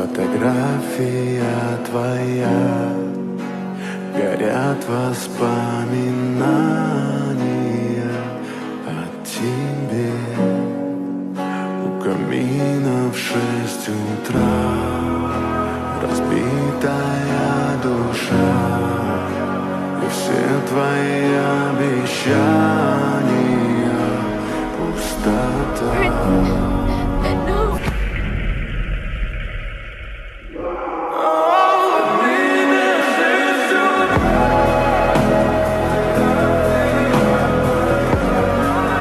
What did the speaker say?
Фотография твоя, горят воспоминания о тебе. У камина в 6 утра разбитая душа, и все твои обещания пустота.